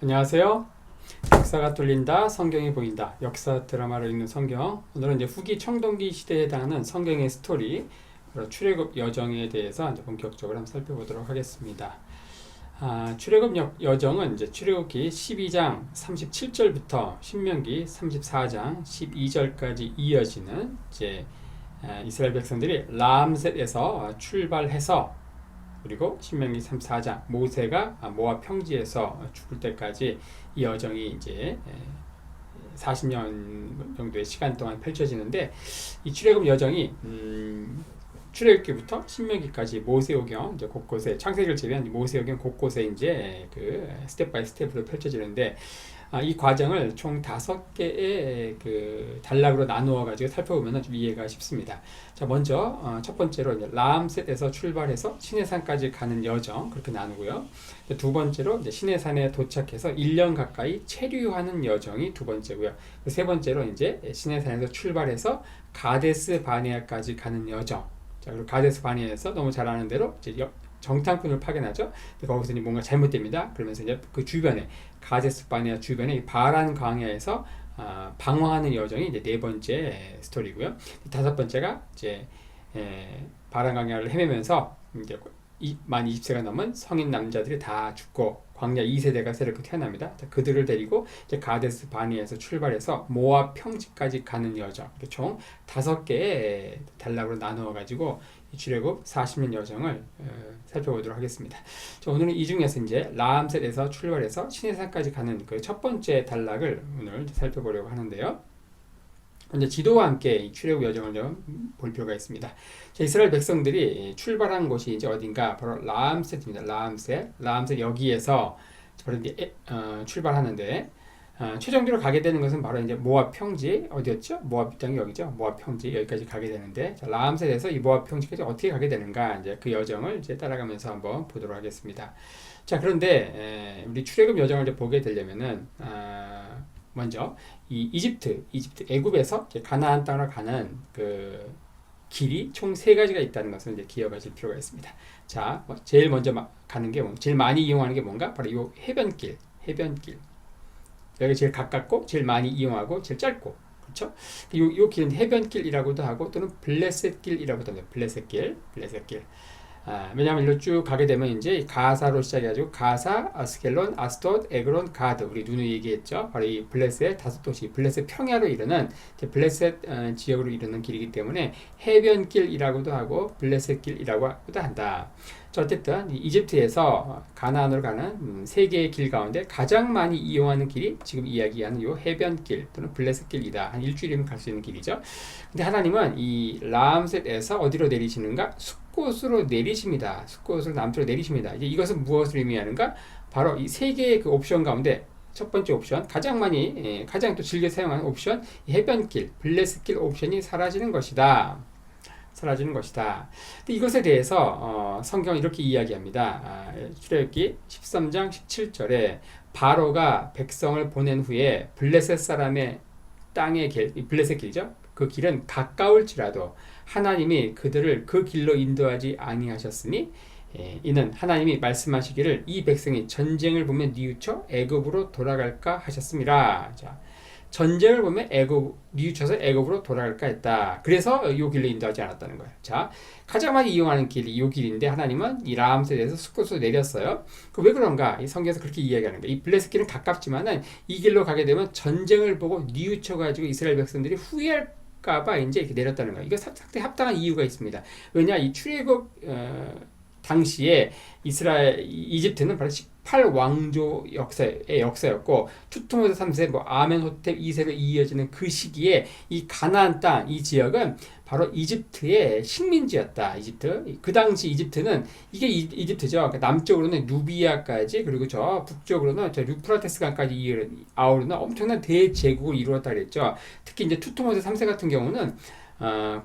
안녕하세요. 역사가 뚫린다, 성경이 보인다. 역사 드라마로 읽는 성경. 오늘은 이제 후기 청동기 시대에 해당하는 성경의 스토리, 바로 출애굽 여정에 대해서 이제 본격적으로 한번 살펴보도록 하겠습니다. 출애굽 여정은 이제 출애굽기 12장 37절부터 신명기 34장 12절까지 이어지는 이제 이스라엘 백성들이 람셋에서 출발해서, 그리고 신명기 34장 모세가 모압 평지에서 죽을 때까지 이 여정이 이제 40년 정도의 시간 동안 펼쳐지는데, 이 출애굽 여정이 출애굽기부터 신명기까지 모세오경 이제 곳곳에, 창세기를 제외한 모세오경 곳곳에 이제 그 스텝 바이 스텝으로 펼쳐지는데, 이 과정을 총 5개의 그 단락으로 나누어 가지고 살펴보면 좀 이해가 쉽습니다. 자, 먼저 첫 번째로 이제 람셋에서 출발해서 시내산까지 가는 여정, 그렇게 나누고요. 두 번째로 이제 시내산에 도착해서 1년 가까이 체류하는 여정이 두 번째고요. 세 번째로 이제 시내산에서 출발해서 가데스 바네아까지 가는 여정. 자, 그리고 가데스 바네아에서 너무 잘 아는 대로 이제 정탐꾼을 파견하죠. 거기서 이제 뭔가 잘못됩니다. 그러면서 이제 그 주변에, 가데스 바네아 주변에 이 바란 광야에서 방황하는 여정이 이제 네 번째 스토리고요. 다섯 번째가 이제 바란 광야를 헤매면서 이제 만 20세가 넘은 성인 남자들이 다 죽고 광야 2세대가 새롭게 태어납니다. 자, 그들을 데리고 이제 가데스 바네아에서 출발해서 모압 평지까지 가는 여정, 총 5개의 단락으로 나누어 가지고 출애굽 40년 여정을 살펴보도록 하겠습니다. 자, 오늘은 이 중에서 이제 람셋에서 출발해서 시내산까지 가는 그 첫 번째 단락을 오늘 살펴보려고 하는데요. 먼저 지도와 함께 이 출애굽 여정을 좀 볼 필요가 있습니다. 자, 이스라엘 백성들이 출발한 곳이 이제 어딘가, 바로 람셋입니다. 람셋 여기에서 바로 이제 출발하는데, 최종적으로 가게 되는 것은 바로 이제 모압 평지, 어디였죠? 모압 땅이 여기죠. 모압 평지 여기까지 가게 되는데, 자, 람셋에서 이 모압 평지까지 어떻게 가게 되는가, 이제 그 여정을 이제 따라가면서 한번 보도록 하겠습니다. 자, 그런데 우리 출애굽 여정을 이제 보게 되려면은 먼저 이 이집트 애굽에서 가나안 땅으로 가는 그 길이 총 3가지가 있다는 것을 이제 기억하실 필요가 있습니다. 자, 제일 먼저 가는 게 제일 많이 이용하는 게 뭔가, 바로 이 해변길. 여기 제일 가깝고 제일 많이 이용하고 제일 짧고, 그렇죠? 요 길은 해변길이라고도 하고 또는 블레셋길이라고도 합니다. 블레셋길. 왜냐하면 일로 쭉 가게 되면 이제 가사로 시작해가지고 가사, 아스켈론, 아스돗, 에그론, 가드, 우리 누누이 얘기했죠. 바로 이 블레셋 5도시, 블레셋 평야로 이르는 블레셋 지역으로 이르는 길이기 때문에 해변길이라고도 하고 블레셋길이라고도 한다. 자, 어쨌든 이집트에서 가나안으로 가는 3개의 길 가운데 가장 많이 이용하는 길이 지금 이야기하는 이 해변길 또는 블레셋길이다. 한 일주일이면 갈 수 있는 길이죠. 근데 하나님은 이 람셋에서 어디로 내리시는가? 숲곳으로 내리십니다. 숲곳으로 남쪽으로 내리십니다. 이제 이것은 무엇을 의미하는가? 바로 이 3개의 그 옵션 가운데 첫 번째 옵션, 가장 또 즐겨 사용하는 옵션, 이 해변길, 블레셋길 옵션이 사라지는 것이다. 근데 이것에 대해서 성경은 이렇게 이야기합니다. 출애굽기 13장 17절에 바로가 백성을 보낸 후에 블레셋 사람의 땅의 길, 블레셋 길이죠. 그 길은 가까울지라도 하나님이 그들을 그 길로 인도하지 아니하셨으니, 이는 하나님이 말씀하시기를 이 백성이 전쟁을 보면 뉘우쳐 애굽으로 돌아갈까 하셨습니다. 자, 전쟁을 보면 뉘우쳐서 애굽으로 돌아갈까 했다. 그래서 이 길로 인도하지 않았다는 거예요. 자, 가장 많이 이용하는 길이 이 길인데 하나님은 이 람셋에서 숲곳으로 내렸어요. 왜 그런가? 이 성경에서 그렇게 이야기하는 거예요. 이 블레셋길은 가깝지만은 이 길로 가게 되면 전쟁을 보고 뉘우쳐가지고 이스라엘 백성들이 후회할까봐 이제 이렇게 내렸다는 거예요. 이거 상당히 합당한 이유가 있습니다. 왜냐, 이 출애굽 당시에 이집트는 바로 18왕조 역사의 역사였고, 투트모세 3세, 아멘호텝 2세로 이어지는 그 시기에 이 가나안 땅, 이 지역은 바로 이집트의 식민지였다. 그 당시 이집트는, 이게 이집트죠. 그러니까 남쪽으로는 누비아까지, 그리고 저 북쪽으로는 저 유프라테스 강까지 아우르는 엄청난 대제국을 이루었다 그랬죠. 특히 이제 투트모세 3세 같은 경우는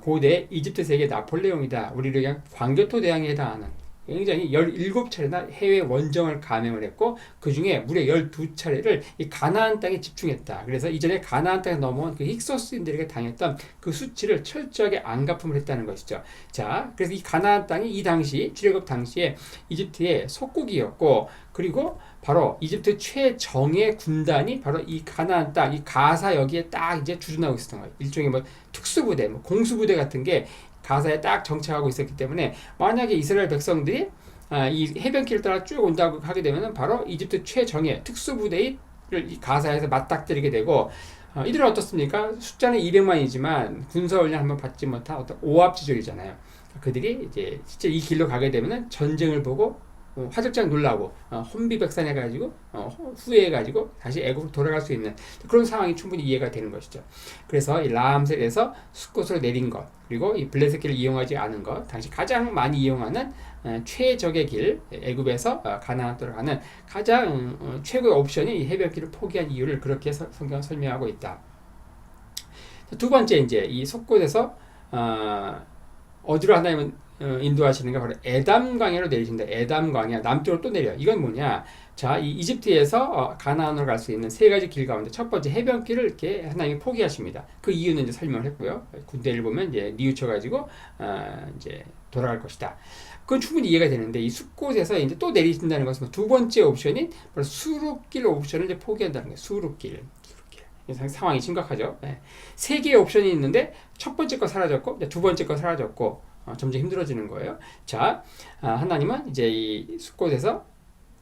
고대 이집트 세계 나폴레옹이다. 우리를 그냥 광교토 대왕에 해당하는 굉장히 17차례나 해외 원정을 감행을 했고 그 중에 무려 12차례를 이 가나안 땅에 집중했다. 그래서 이전에 가나안 땅에 넘어온 그 힉소스인들에게 당했던 그 수치를 철저하게 안갚음을 했다는 것이죠. 자, 그래서 이 가나안 땅이 이 당시 출애굽 당시에 이집트의 속국이었고 그리고 바로 이집트 최정예 군단이 바로 이 가나안 땅, 이 가사 여기에 딱 이제 주둔하고 있었던 거예요. 일종의 뭐 특수부대, 뭐 공수부대 같은 게 가사에 딱 정착하고 있었기 때문에 만약에 이스라엘 백성들이 이 해변길을 따라 쭉 온다고 하게 되면 바로 이집트 최정예 특수부대를 이 가사에서 맞닥뜨리게 되고 이들은 어떻습니까? 숫자는 200만이지만 군사훈련 한번 받지 못한 어떤 오합지졸이잖아요. 그들이 이제 진짜 이 길로 가게 되면 전쟁을 보고 화들짝 놀라고 혼비백산해가지고 후회해가지고 다시 애국으로 돌아갈 수 있는 그런 상황이 충분히 이해가 되는 것이죠. 그래서 이 라암셀에서 숫곳을 내린 것 그리고 이 블레셋길을 이용하지 않은 것 당시 가장 많이 이용하는 최적의 길 애굽에서 가나안 땅으로 가는 가장 최고의 옵션이 이 해변길을 포기한 이유를 그렇게 성경은 설명하고 있다. 두 번째 이제 이 숫곳에서 어디로 하나님은 인도하시는가 바로 에담 광야로 내리신다. 에담 광야 남쪽으로 또 내려. 이건 뭐냐? 자, 이 이집트에서 가나안으로 갈 수 있는 세 가지 길 가운데 첫 번째 해변길을 이렇게 하나님이 포기하십니다. 그 이유는 이제 설명을 했고요. 군대를 보면 이제 뉘우쳐 가지고 이제 돌아갈 것이다. 그건 충분히 이해가 되는데 이 숲곳에서 이제 또 내리신다는 것은 두 번째 옵션인 바로 수룹길 옵션을 이제 포기한다는 거예요. 수룹길. 상황이 심각하죠. 네. 세 개의 옵션이 있는데 첫 번째 거 사라졌고 두 번째 거 사라졌고 점점 힘들어지는 거예요. 자, 하나님은 이제 이 숲곳에서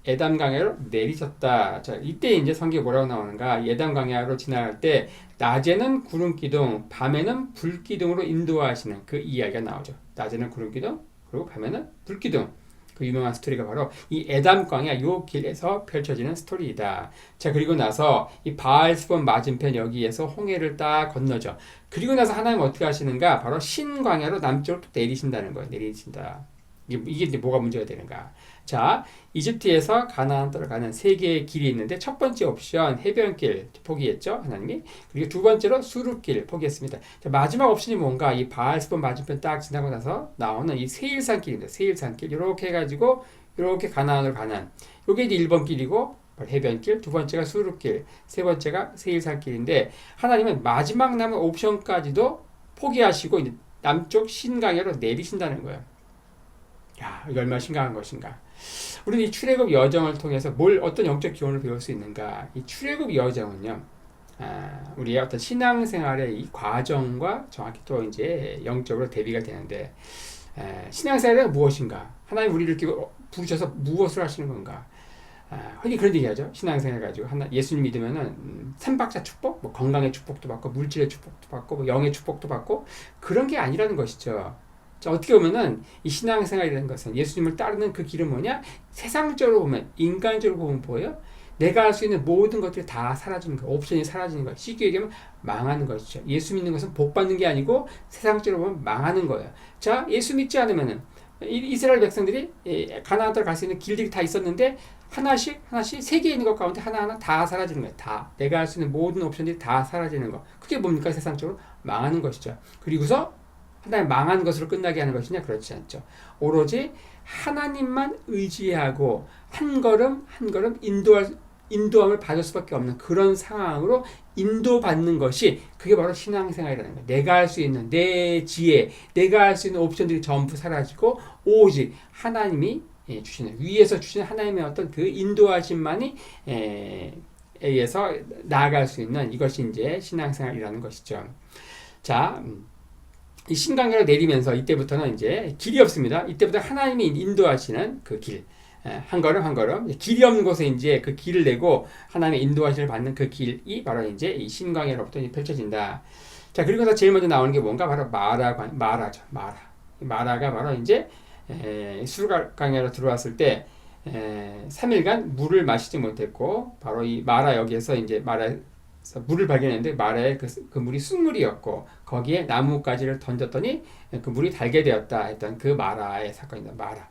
에담 광야로 내리셨다. 자, 이때 이제 성경에 뭐라고 나오는가? 에담 광야로 지나갈 때 낮에는 구름 기둥, 밤에는 불 기둥으로 인도하시는 그 이야기가 나오죠. 낮에는 구름 기둥, 그리고 밤에는 불 기둥. 그 유명한 스토리가 바로 이 에담 광야 요 길에서 펼쳐지는 스토리이다. 자, 그리고 나서 이 바알스본 맞은편 여기에서 홍해를 딱 건너죠. 그리고 나서 하나님 어떻게 하시는가? 바로 신광야로 남쪽으로 또 내리신다는 거예요. 내리신다. 이게 이제 뭐가 문제가 되는가? 자, 이집트에서 가나안 땅으로 가는 세 개의 길이 있는데 첫 번째 옵션 해변길 포기했죠, 하나님이. 그리고 두 번째로 수룹길 포기했습니다. 자, 마지막 옵션이 뭔가? 이 바알스본 맞은편 딱 지나고 나서 나오는 이 세일산길입니다. 세일산길 이렇게 해가지고 이렇게 가나안으로 가는 이게 이제 1번 길이고 해변길, 두 번째가 수룹길, 세 번째가 세일산길인데 하나님은 마지막 남은 옵션까지도 포기하시고 이제 남쪽 신광야로 내리신다는 거예요. 야, 이거 얼마나 심각한 것인가. 우리는 이 출애굽 여정을 통해서 어떤 영적 교훈을 배울 수 있는가. 이 출애굽 여정은요, 우리의 어떤 신앙생활의 이 과정과 정확히 또 이제 영적으로 대비가 되는데, 신앙생활은 무엇인가? 하나님 우리를 이렇게 부르셔서 무엇을 하시는 건가? 흔히 그런 얘기 하죠. 신앙생활 가지고 예수님 믿으면은 삼박자 축복, 뭐 건강의 축복도 받고 물질의 축복도 받고 뭐 영의 축복도 받고 그런 게 아니라는 것이죠. 자, 어떻게 보면은 이 신앙생활이라는 것은 예수님을 따르는 그 길은 뭐냐? 세상적으로 보면, 인간적으로 보면 뭐예요? 내가 할 수 있는 모든 것들이 다 사라지는 거예요. 옵션이 사라지는 거예요. 쉽게 얘기하면 망하는 것이죠. 예수 믿는 것은 복 받는 게 아니고 세상적으로 보면 망하는 거예요. 자, 예수 믿지 않으면은 이스라엘 백성들이 가나안 땅을 갈 수 있는 길들이 다 있었는데 하나씩 세 개 있는 것 가운데 하나하나 다 사라지는 거예요. 다 내가 할 수 있는 모든 옵션들이 다 사라지는 거. 그게 뭡니까? 세상적으로 망하는 것이죠. 그리고서 하나님 망한 것으로 끝나게 하는 것이냐? 그렇지 않죠. 오로지 하나님만 의지하고 한 걸음 한 걸음 인도함을 받을 수밖에 없는 그런 상황으로 인도받는 것이 그게 바로 신앙생활이라는 거예요. 내가 할 수 있는 내 지혜, 내가 할 수 있는 옵션들이 전부 사라지고 오직 하나님이 주시는, 위에서 주시는 하나님의 어떤 그 인도하심만이 의해서 나아갈 수 있는 이것이 이제 신앙생활이라는 것이죠. 자, 이 신광야로 내리면서 이때부터는 이제 길이 없습니다. 이때부터 하나님이 인도하시는 그 길, 한 걸음 한 걸음, 길이 없는 곳에 이제 그 길을 내고 하나님의 인도하심을 받는 그 길이 바로 이제 이 신광야로부터 펼쳐진다. 자, 그리고서 제일 먼저 나오는 게 뭔가? 바로 마라죠. 마라가 바로 이제 수르강야로 들어왔을 때 3일간 물을 마시지 못했고, 바로 이 마라 여기에서 이제 물을 발견했는데 마라의 그 물이 쑥물이었고 거기에 나뭇가지를 던졌더니 그 물이 달게 되었다 했던 그 마라의 사건입니다. 마라.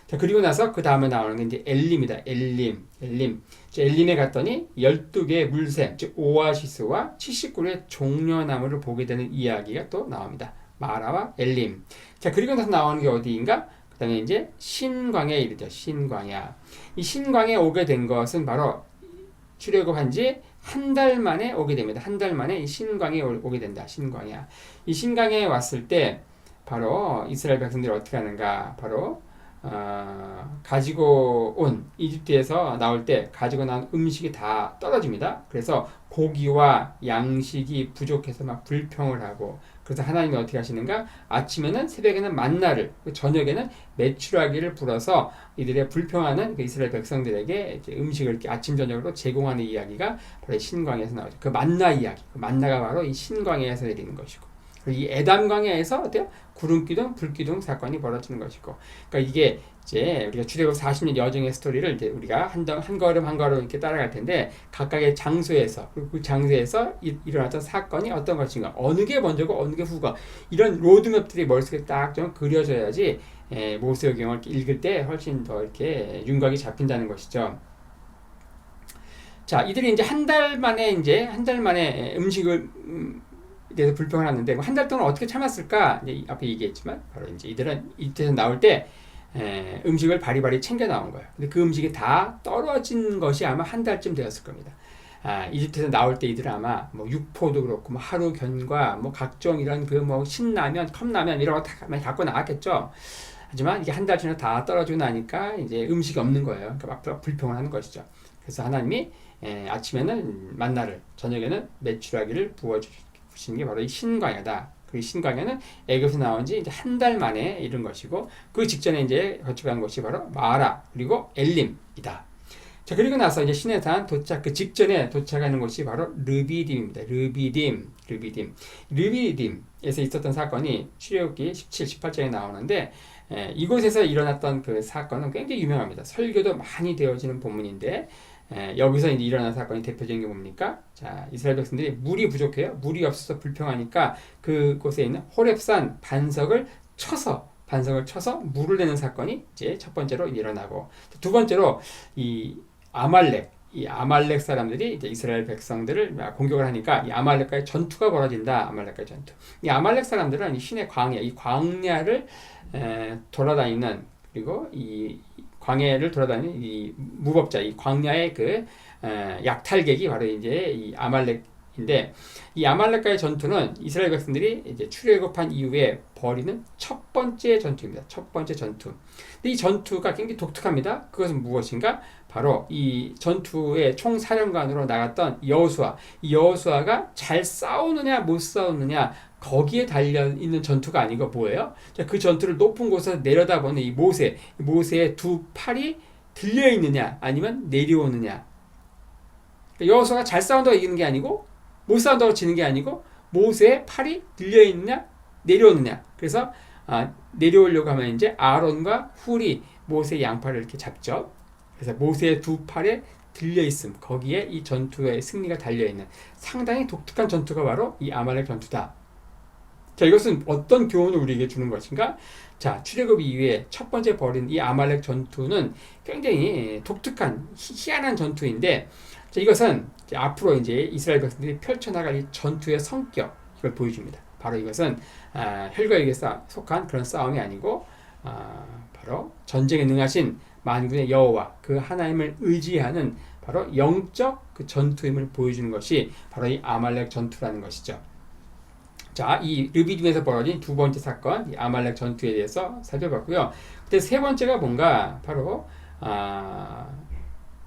자, 그리고 나서 그 다음에 나오는 게 이제 엘림이다. 엘림. 자, 엘림에 갔더니 12개의 물샘, 즉 오아시스와 79의 종려나무를 보게 되는 이야기가 또 나옵니다. 마라와 엘림. 자, 그리고 나서 나오는 게 어디인가? 그다음에 이제 신광야에 이르죠. 신광야. 이 신광야에 오게 된 것은 바로 출애굽한 지 한 달 만에 오게 됩니다. 한 달 만에 이 신광야에 오게 된다. 신광야. 이 신광야에 왔을 때 바로 이스라엘 백성들이 어떻게 하는가? 바로 가지고 온 이집트에서 나올 때 가지고 나온 음식이 다 떨어집니다. 그래서 고기와 양식이 부족해서 막 불평을 하고, 그래서 하나님이 어떻게 하시는가? 아침에는, 새벽에는 만나를, 저녁에는 메추라기를 불어서 이들의 불평하는 그 이스라엘 백성들에게 이제 음식을 이렇게 아침 저녁으로 제공하는 이야기가 바로 신광야에서 나오죠. 그 만나 이야기, 그 만나가 바로 이 신광야에서 내리는 것이고, 이 에담 광야에서 어때요? 구름 기둥, 불 기둥 사건이 벌어지는 것이고, 그러니까 이게 이제 우리가 출애굽 40년 여정의 스토리를 이제 우리가 한 걸음 한 걸음 이렇게 따라갈 텐데, 각각의 장소에서, 그리고 그 장소에서 일어났던 사건이 어떤 것인가, 어느 게 먼저고 어느 게 후가, 이런 로드맵들이 머릿속에 딱 좀 그려져야지 모세오경을 읽을 때 훨씬 더 이렇게 윤곽이 잡힌다는 것이죠. 자, 이들이 이제 한 달 만에 음식을 대해서 불평을 하는데, 한 달 동안 어떻게 참았을까? 이제 앞에 얘기했지만 바로 이제 이들은 이집트에서 나올 때 음식을 바리바리 챙겨 나온 거예요. 근데 그 음식이 다 떨어진 것이 아마 한 달쯤 되었을 겁니다. 이집트에서 나올 때 이들은 아마 뭐 육포도 그렇고, 뭐 하루 견과, 뭐 각종 이런 그 뭐 신라면, 컵라면 이런 거 다 많이 갖고 나왔겠죠. 하지만 이게 한 달 전에 다 떨어지고 나니까 이제 음식이 없는 거예요. 그러니까 막 불평을 하는 것이죠. 그래서 하나님이 아침에는 만나를, 저녁에는 메추라기를 부어주시는 게 바로 이 신광야다. 그 신광야는 애굽에서 나온 지 이제 한 달 만에 이른 것이고, 그 직전에 이제 거쳐간 것이 바로 마라 그리고 엘림이다. 자, 그리고 나서 이제 시내산 도착, 그 직전에 도착하는 곳이 바로 르비딤입니다. 르비딤에서 있었던 사건이 출애굽기 17, 18장에 나오는데, 이곳에서 일어났던 그 사건은 굉장히 유명합니다. 설교도 많이 되어지는 본문인데, 여기서 이제 일어난 사건이 대표적인 게 뭡니까? 자, 이스라엘 백성들이 물이 부족해요. 물이 없어서 불평하니까 그곳에 있는 호렙산 반석을 쳐서 물을 내는 사건이 이제 첫 번째로 일어나고, 두 번째로 이 아말렉 사람들이 이제 이스라엘 백성들을 공격을 하니까 이 아말렉과의 전투가 벌어진다. 아말렉과의 전투. 이 아말렉 사람들은 이 신의 광야, 이 광야를 돌아다니는, 그리고 이 광야를 돌아다니는 이 무법자, 이 광야의 그 약탈객이 바로 이제 이 아말렉인데, 이 아말렉과의 전투는 이스라엘 백성들이 이제 출애굽한 이후에 벌이는 첫 번째 전투입니다. 첫 번째 전투. 근데 이 전투가 굉장히 독특합니다. 그것은 무엇인가? 바로 이 전투의 총사령관으로 나갔던 여호수아. 이 여호수아가 잘 싸우느냐 못 싸우느냐, 거기에 달려 있는 전투가 아니고 뭐예요? 자, 그 전투를 높은 곳에서 내려다보는 이 모세의 두 팔이 들려 있느냐 아니면 내려오느냐. 그러니까 여호수아가 잘 싸운다고 이기는 게 아니고, 못 싸운다고 지는 게 아니고, 모세의 팔이 들려 있느냐 내려오느냐. 그래서 내려오려고 하면 이제 아론과 훌이 모세의 양팔을 이렇게 잡죠. 그래서 모세의 두 팔에 들려 있음, 거기에 이 전투의 승리가 달려 있는 상당히 독특한 전투가 바로 이 아말렉 전투다. 자, 이것은 어떤 교훈을 우리에게 주는 것인가? 자, 출애굽 이후에 첫 번째 벌인 이 아말렉 전투는 굉장히 독특한 희한한 전투인데, 자, 이것은 이제 앞으로 이제 이스라엘 백성들이 펼쳐나갈 이 전투의 성격, 이걸 보여줍니다. 바로 이것은 혈과에게 속한 그런 싸움이 아니고, 바로 전쟁에 능하신 만군의 여호와, 그 하나님을 의지하는 바로 영적 그 전투임을 보여주는 것이 바로 이 아말렉 전투라는 것이죠. 자, 이 르비딤에서 벌어진 두 번째 사건, 이 아말렉 전투에 대해서 살펴봤고요. 근데 세 번째가 뭔가, 바로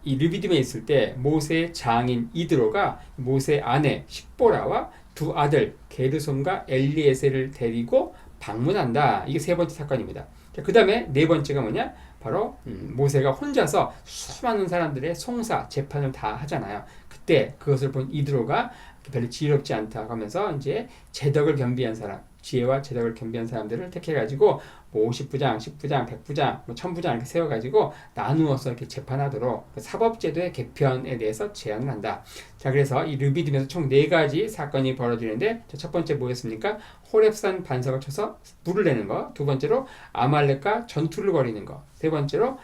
이 르비딤에 있을 때 모세의 장인 이드로가 모세의 아내 십보라와 두 아들 게르솜과 엘리에셀을 데리고 방문한다. 이게 세 번째 사건입니다. 그 다음에 네 번째가 뭐냐? 바로 모세가 혼자서 수많은 사람들의 송사, 재판을 다 하잖아요. 그때 그것을 본 이드로가 별로 지혜롭지 않다고 하면서 이제 제덕을 겸비한 사람, 지혜와 제덕을 겸비한 사람들을 택해가지고 뭐 50부장, 10부장, 100부장, 뭐 1000부장 이렇게 세워가지고 나누어서 이렇게 재판하도록 사법제도의 개편에 대해서 제안을 한다. 자, 그래서 이 르비딤에서 총 4가지 사건이 벌어지는데, 첫 번째 뭐였습니까? 호렙산 반석을 쳐서 물을 내는 거. 두 번째로 아말렉과 전투를 벌이는 거. 세 번째로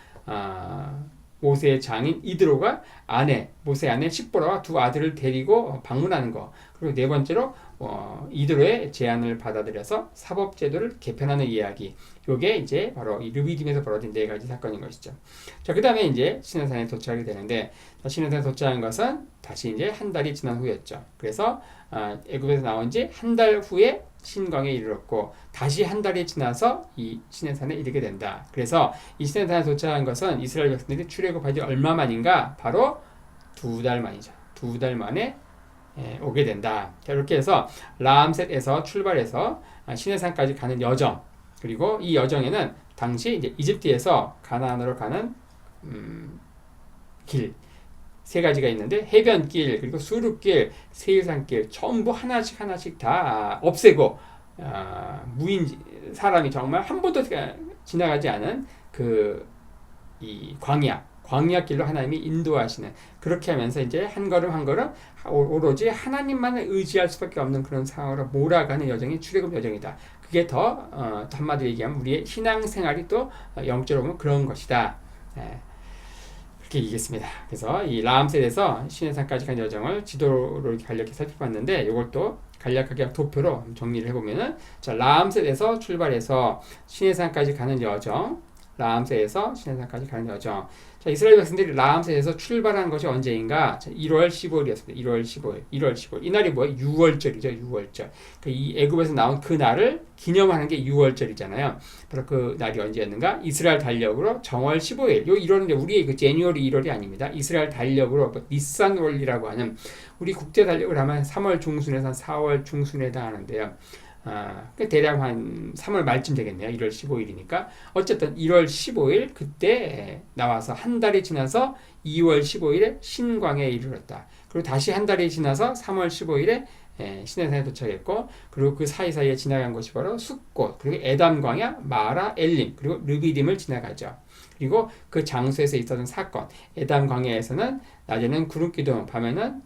모세의 장인 이드로가 모세의 아내 십보라와 두 아들을 데리고 방문하는 거. 그리고 네 번째로 이드로의 제안을 받아들여서 사법제도를 개편하는 이야기. 요게 이제 바로 이 르비딤에서 벌어진 네 가지 사건인 것이죠. 자, 그 다음에 이제 시내산에 도착하게 되는데, 시내산에 도착한 것은 다시 이제 한 달이 지난 후였죠. 그래서 애굽에서 나온 지 한 달 후에 신광에 이르렀고, 다시 한 달이 지나서 이 시내산에 이르게 된다. 그래서 이 시내산에 도착한 것은 이스라엘 백성들이 출애굽한 지 얼마 만인가? 바로 2달 만이죠. 2달 만에 오게 된다. 자, 이렇게 해서 라암셋에서 출발해서 시내산까지 가는 여정, 그리고 이 여정에는 당시 이제 이집트에서 가나안으로 가는 길 세 가지가 있는데, 해변길, 그리고 수륙길, 세일산길 전부 하나씩 다 없애고 무인 사람이 정말 한 번도 지나가지 않은 이 광야길로 하나님이 인도하시는, 그렇게 하면서 이제 한 걸음 한 걸음 오로지 하나님만을 의지할 수밖에 없는 그런 상황으로 몰아가는 여정이 출애굽 여정이다. 그게 더 한마디로 얘기하면 우리의 신앙생활이 또 영적으로 보면 그런 것이다. 그렇게 얘기했습니다. 그래서 이 라암셋에서 시내산까지 간 여정을 지도로 간략히 살펴봤는데, 이것도 간략하게 도표로 정리를 해보면은, 자, 라암셋에서 출발해서 시내산까지 가는 여정, 라암셋에서 시내산까지 가는 여정. 자, 이스라엘 백성들이 라암셋에서 출발한 것이 언제인가? 자, 1월 15일이었습니다. 1월 15일. 이날이 뭐예요? 6월절이죠. 6월절. 이 애굽에서 나온 그 날을 기념하는 게 6월절이잖아요. 바로 그 날이 언제였는가? 이스라엘 달력으로 정월 15일. 요 1월은 우리의 그 제뉴얼이 1월이 아닙니다. 이스라엘 달력으로 니산월이라고 하는, 우리 국제 달력을 하면 3월 중순에서 4월 중순에 해당하는데요. 대략 한 3월 말쯤 되겠네요. 1월 15일이니까. 어쨌든 1월 15일 그때 나와서 한 달이 지나서 2월 15일에 신광에 이르렀다. 그리고 다시 한 달이 지나서 3월 15일에 시내산에 도착했고, 그리고 그 사이사이에 지나간 것이 바로 숫꽃, 그리고 에담 광야, 마라, 엘림, 그리고 르비딤을 지나가죠. 그리고 그 장소에서 있었던 사건, 에담 광야에서는 낮에는 구름기둥, 밤에는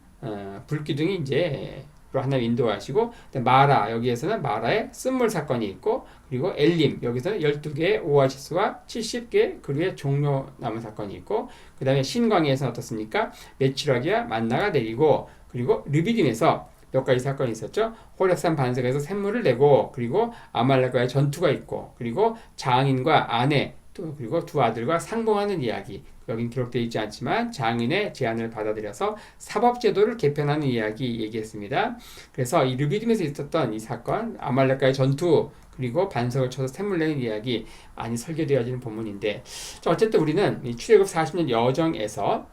불기둥이 이제 하나님 인도하시고, 마라, 여기에서는 마라의 쓴물 사건이 있고, 그리고 엘림, 여기서는 12개의 오아시스와 70개의 그루의 종려 나무 사건이 있고, 그 다음에 신광야에서는 어떻습니까? 메추라기와 만나가 내리고, 그리고 르비딤에서 몇 가지 사건이 있었죠. 호렙산 반석에서 샘물을 내고, 그리고 아말렉과의 전투가 있고, 그리고 장인과 아내, 또 그리고 두 아들과 상봉하는 이야기. 여긴 기록되어 있지 않지만 장인의 제안을 받아들여서 사법제도를 개편하는 이야기 얘기했습니다. 그래서 이 르비딤에서 있었던 이 사건, 아말렉과의 전투, 그리고 반석을 쳐서 샘물 내는 이야기 많이 설계되어지는 본문인데, 어쨌든 우리는 이 출애굽 40년 여정에서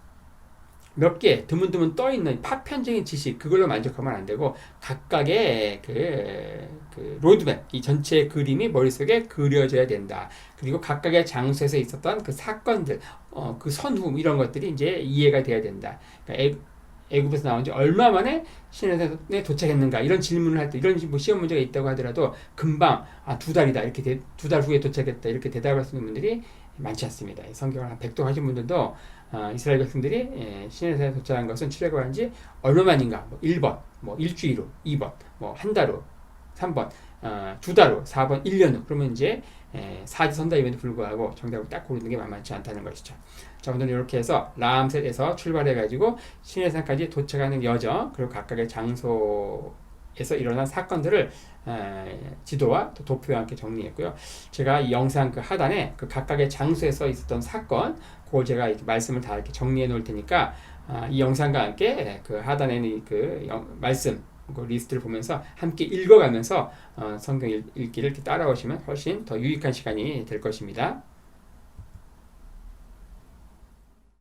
몇 개 드문드문 떠있는 파편적인 지식, 그걸로 만족하면 안 되고, 각각의 그 로드맵, 이 전체 그림이 머릿속에 그려져야 된다. 그리고 각각의 장소에서 있었던 그 사건들, 그 선후, 이런 것들이 이제 이해가 돼야 된다. 그러니까 애굽에서 나온 지 얼마 만에 시내산에 도착했는가, 이런 질문을 할 때, 이런 뭐 시험 문제가 있다고 하더라도 금방 2달이다, 이렇게 2달 후에 도착했다, 이렇게 대답할 수 있는 분들이 많지 않습니다. 성경을 한 100도 하신 분들도 이스라엘 백성들이 시내산에 도착한 것은 출애굽한 지 얼마 만인가, 뭐 1번, 뭐 일주일 후, 2번, 뭐 한 달 후, 3번, 2달 후, 4번, 1년 후. 그러면 이제 사지선다임에도 불구하고 정답을 딱 고르는 게 만만치 않다는 것이죠. 자, 오늘은 이렇게 해서 라암셋에서 출발해가지고 시내산까지 도착하는 여정, 그리고 각각의 장소에서 일어난 사건들을 지도와 또 도표와 함께 정리했고요. 제가 이 영상 그 하단에 그 각각의 장소에서 있었던 사건, 그걸 제가 이렇게 말씀을 다 이렇게 정리해 놓을 테니까 이 영상과 함께 그 하단에 있는 그 말씀, 그 리스트를 보면서 함께 읽어가면서 성경 읽기를 이렇게 따라오시면 훨씬 더 유익한 시간이 될 것입니다.